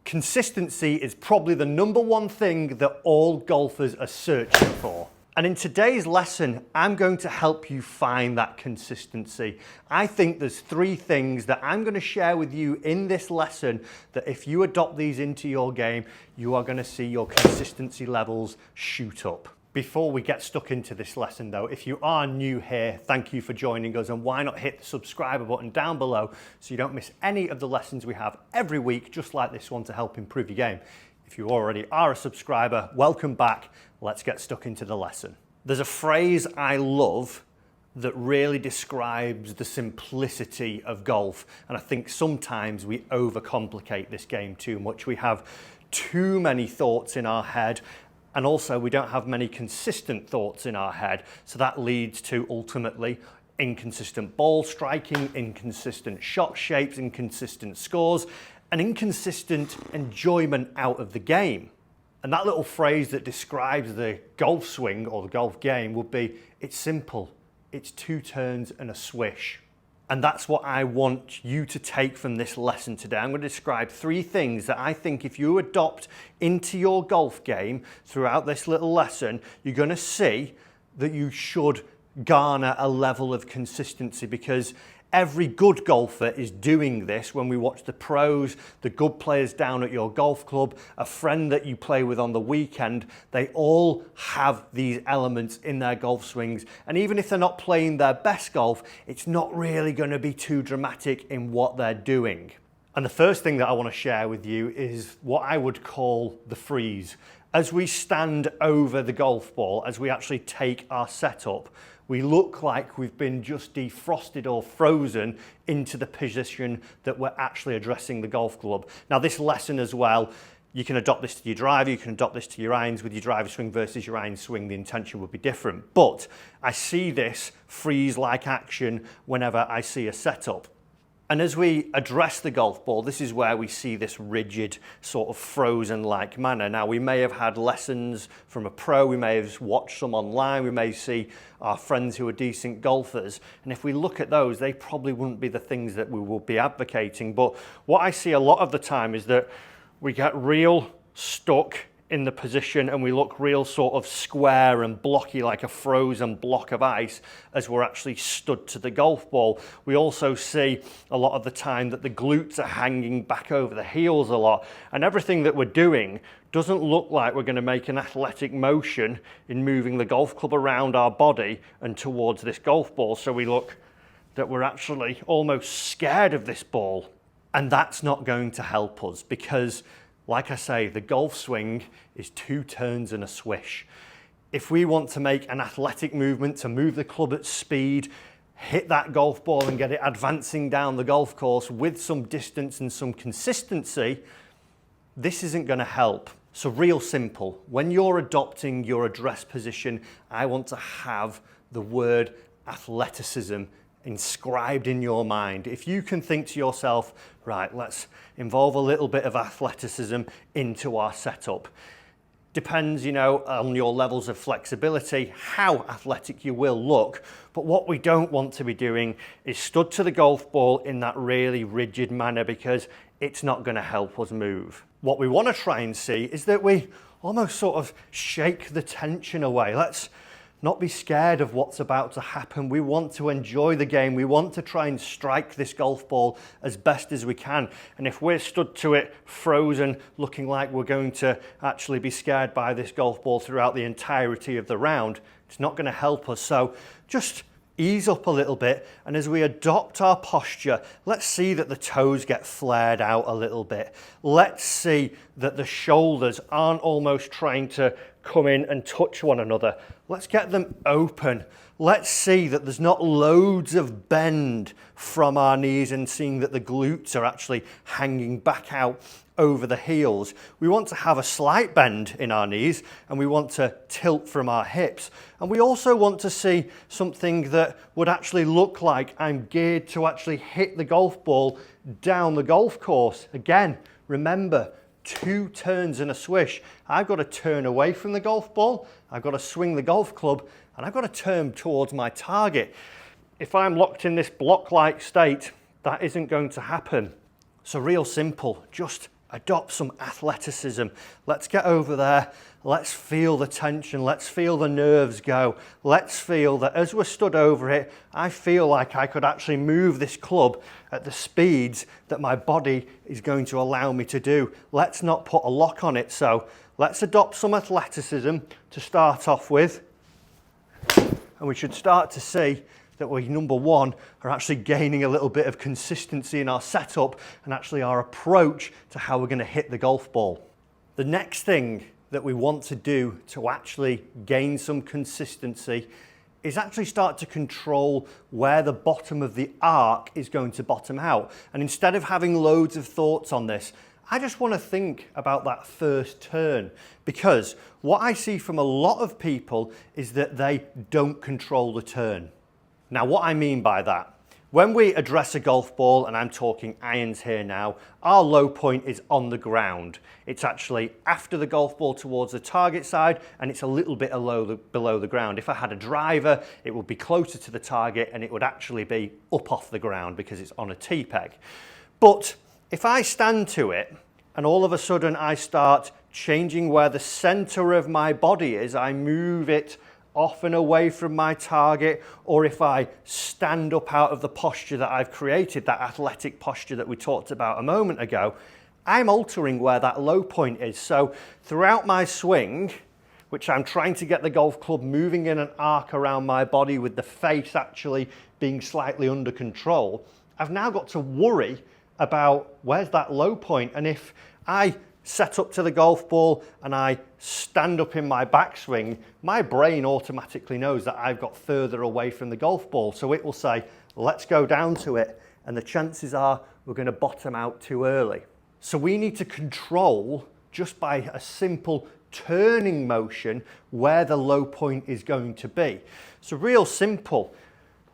Consistency is probably the number one thing that all golfers are searching for. And in today's lesson, I'm going to help you find that consistency. I think there's 3 things that I'm going to share with you in this lesson that if you adopt these into your game, you are going to see your consistency levels shoot up. Before we get stuck into this lesson though, if you are new here, thank you for joining us, and why not hit the subscribe button down below so you don't miss any of the lessons we have every week, just like this one, to help improve your game. If you already are a subscriber, welcome back. Let's get stuck into the lesson. There's a phrase I love that really describes the simplicity of golf, and I think sometimes we overcomplicate this game too much. We have too many thoughts in our head, and also we don't have many consistent thoughts in our head, so that leads to ultimately inconsistent ball striking, inconsistent shot shapes, inconsistent scores, and inconsistent enjoyment out of the game. And that little phrase that describes the golf swing or the golf game would be, it's simple, it's 2 turns and a swish. And that's what I want you to take from this lesson today. I'm going to describe 3 things that I think if you adopt into your golf game throughout this little lesson, you're going to see that you should garner a level of consistency, because every good golfer is doing this. When we watch the pros, the good players down at your golf club, a friend that you play with on the weekend, they all have these elements in their golf swings. And even if they're not playing their best golf, it's not really going to be too dramatic in what they're doing. And the first thing that I want to share with you is what I would call the freeze. As we stand over the golf ball, as we actually take our setup, we look like we've been just defrosted or frozen into the position that we're actually addressing the golf club. Now this lesson as well, you can adopt this to your driver, you can adopt this to your irons. With your driver swing versus your iron swing, the intention would be different. But I see this freeze-like action whenever I see a setup. And as we address the golf ball, this is where we see this rigid, sort of frozen-like manner. Now, we may have had lessons from a pro, we may have watched some online, we may see our friends who are decent golfers, and if we look at those, they probably wouldn't be the things that we will be advocating. But what I see a lot of the time is that we get real stuck in the position and we look real sort of square and blocky, like a frozen block of ice, as we're actually stood to the golf ball. We also see a lot of the time that the glutes are hanging back over the heels a lot, and everything that we're doing doesn't look like we're going to make an athletic motion in moving the golf club around our body and towards this golf ball. So we look that we're actually almost scared of this ball, and that's not going to help us, because like I say, the golf swing is 2 turns and a swish. If we want to make an athletic movement to move the club at speed, hit that golf ball and get it advancing down the golf course with some distance and some consistency, this isn't going to help. So real simple, when you're adopting your address position, I want to have the word athleticism inscribed in your mind. If you can think to yourself, right, let's involve a little bit of athleticism into our setup. Depends, you know, on your levels of flexibility, how athletic you will look. But what we don't want to be doing is stood to the golf ball in that really rigid manner, because it's not going to help us move. What we want to try and see is that we almost sort of shake the tension away. Let's not be scared of what's about to happen. We want to enjoy the game. We want to try and strike this golf ball as best as we can. And if we're stood to it frozen, looking like we're going to actually be scared by this golf ball throughout the entirety of the round, it's not going to help us. So just ease up a little bit, and as we adopt our posture, let's see that the toes get flared out a little bit. Let's see that the shoulders aren't almost trying to come in and touch one another. Let's get them open. Let's see that there's not loads of bend from our knees, and seeing that the glutes are actually hanging back out over the heels. We want to have a slight bend in our knees, and we want to tilt from our hips. And we also want to see something that would actually look like I'm geared to actually hit the golf ball down the golf course. Again, remember, 2 turns and a swish. I've got to turn away from the golf ball, I've got to swing the golf club, and I've got to turn towards my target. If I'm locked in this block-like state, that isn't going to happen. So real simple, just adopt some athleticism. Let's get over there. Let's feel the tension. Let's feel the nerves go. Let's feel that as we're stood over it, I feel like I could actually move this club at the speeds that my body is going to allow me to do. Let's not put a lock on it. So let's adopt some athleticism to start off with. And we should start to see that we, number one, are actually gaining a little bit of consistency in our setup and actually our approach to how we're going to hit the golf ball. The next thing that we want to do to actually gain some consistency is actually start to control where the bottom of the arc is going to bottom out. And instead of having loads of thoughts on this, I just want to think about that first turn, because what I see from a lot of people is that they don't control the turn. Now, what I mean by that, when we address a golf ball, and I'm talking irons here now, our low point is on the ground. It's actually after the golf ball towards the target side, and it's a little bit below the ground. If I had a driver, it would be closer to the target and it would actually be up off the ground because it's on a tee peg. But if I stand to it and all of a sudden I start changing where the center of my body is, I move it off and away from my target, or if I stand up out of the posture that I've created, that athletic posture that we talked about a moment ago, I'm altering where that low point is. So throughout my swing, which I'm trying to get the golf club moving in an arc around my body with the face actually being slightly under control, I've now got to worry about where's that low point. And if I set up to the golf ball and I stand up in my backswing, my brain automatically knows that I've got further away from the golf ball. So it will say, let's go down to it. And the chances are we're going to bottom out too early. So we need to control, just by a simple turning motion, where the low point is going to be. So real simple.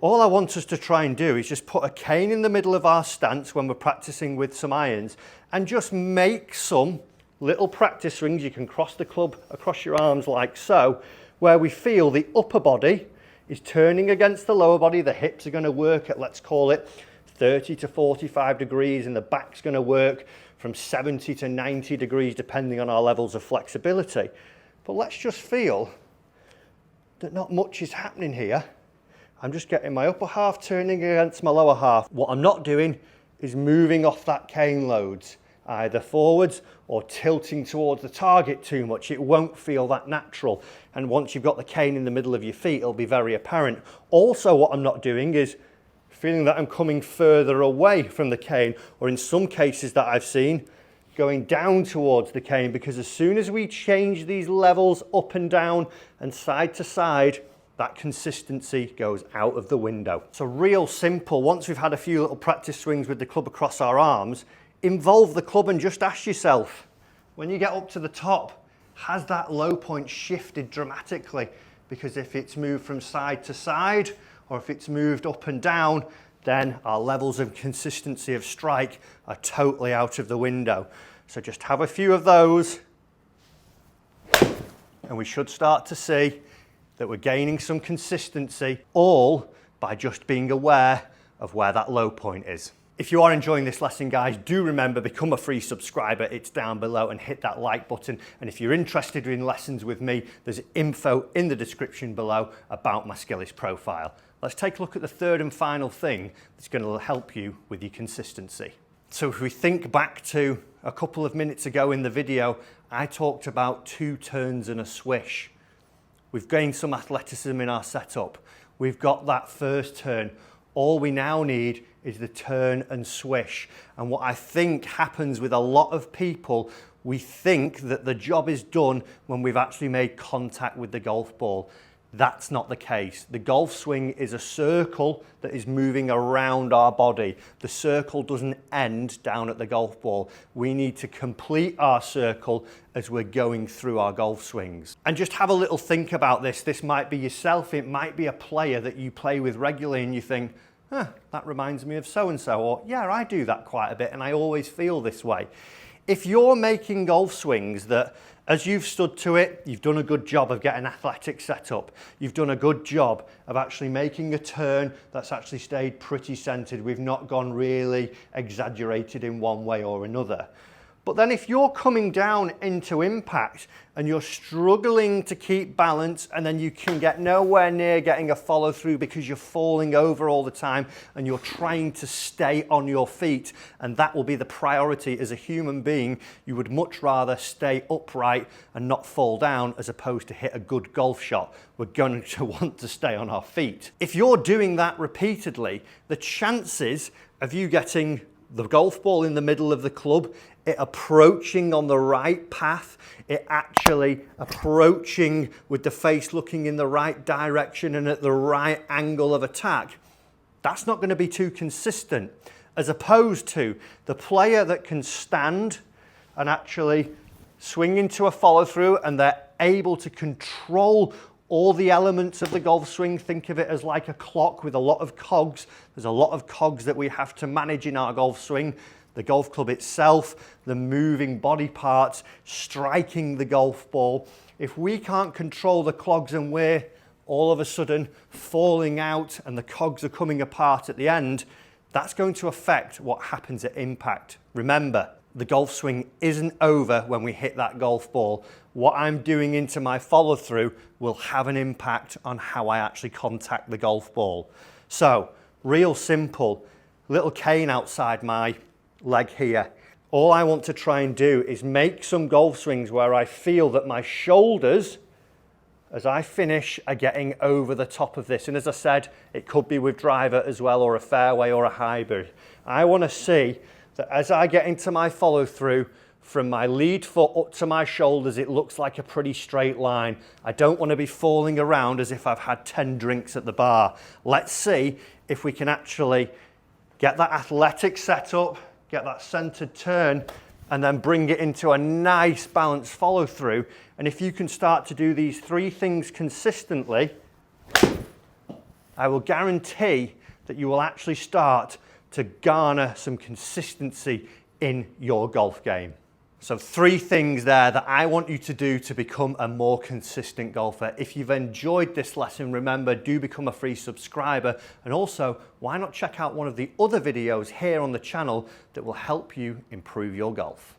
All I want us to try and do is just put a cane in the middle of our stance when we're practicing with some irons and just make some little practice swings. You can cross the club across your arms like so, where we feel the upper body is turning against the lower body. The hips are going to work at, let's call it, 30 to 45 degrees, and the back's going to work from 70 to 90 degrees depending on our levels of flexibility. But let's just feel that not much is happening here. I'm just getting my upper half turning against my lower half. What I'm not doing is moving off that cane loads, either forwards or tilting towards the target too much. It won't feel that natural. And once you've got the cane in the middle of your feet, it'll be very apparent. Also, what I'm not doing is feeling that I'm coming further away from the cane, or in some cases that I've seen, going down towards the cane, because as soon as we change these levels up and down and side to side, that consistency goes out of the window. So real simple. Once we've had a few little practice swings with the club across our arms, involve the club and just ask yourself, when you get up to the top, has that low point shifted dramatically? Because if it's moved from side to side, or if it's moved up and down, then our levels of consistency of strike are totally out of the window. So just have a few of those, and we should start to see that we're gaining some consistency, all by just being aware of where that low point is. If you are enjoying this lesson, guys, do remember, become a free subscriber. It's down below, and hit that like button. And if you're interested in lessons with me, there's info in the description below about my Skillis profile. Let's take a look at the third and final thing that's going to help you with your consistency. So if we think back to a couple of minutes ago in the video, I talked about 2 turns and a swish. We've gained some athleticism in our setup. We've got that first turn. All we now need is the turn and swish. And what I think happens with a lot of people, we think that the job is done when we've actually made contact with the golf ball. That's not the case. The golf swing is a circle that is moving around our body. The circle doesn't end down at the golf ball. We need to complete our circle as we're going through our golf swings. And just have a little think about this. This might be yourself. It might be a player that you play with regularly and you think, that reminds me of so-and-so, or yeah, I do that quite a bit and I always feel this way. If you're making golf swings that, as you've stood to it, you've done a good job of getting athletic set up. You've done a good job of actually making a turn that's actually stayed pretty centered. We've not gone really exaggerated in one way or another. But then if you're coming down into impact and you're struggling to keep balance, and then you can get nowhere near getting a follow through because you're falling over all the time and you're trying to stay on your feet, and that will be the priority as a human being. You would much rather stay upright and not fall down as opposed to hit a good golf shot. We're going to want to stay on our feet. If you're doing that repeatedly, the chances of you getting the golf ball in the middle of the club, it approaching on the right path, it actually approaching with the face looking in the right direction and at the right angle of attack, that's not going to be too consistent. As opposed to the player that can stand and actually swing into a follow through, and they're able to control all the elements of the golf swing. Think of it as like a clock with a lot of cogs. There's a lot of cogs that we have to manage in our golf swing. The golf club itself, the moving body parts, striking the golf ball. If we can't control the clogs and we're all of a sudden falling out and the cogs are coming apart at the end, that's going to affect what happens at impact. Remember, the golf swing isn't over when we hit that golf ball. What I'm doing into my follow through will have an impact on how I actually contact the golf ball. So, real simple, little cane outside my leg here. All I want to try and do is make some golf swings where I feel that my shoulders, as I finish, are getting over the top of this. And as I said, it could be with driver as well, or a fairway or a hybrid. I want to see that as I get into my follow through, from my lead foot up to my shoulders, it looks like a pretty straight line. I don't want to be falling around as if I've had 10 drinks at the bar. Let's see if we can actually get that athletic setup, get that centered turn, and then bring it into a nice balanced follow through. And if you can start to do these three things consistently, I will guarantee that you will actually start to garner some consistency in your golf game. So 3 things there that I want you to do to become a more consistent golfer. If you've enjoyed this lesson, remember, do become a free subscriber. And also, why not check out one of the other videos here on the channel that will help you improve your golf.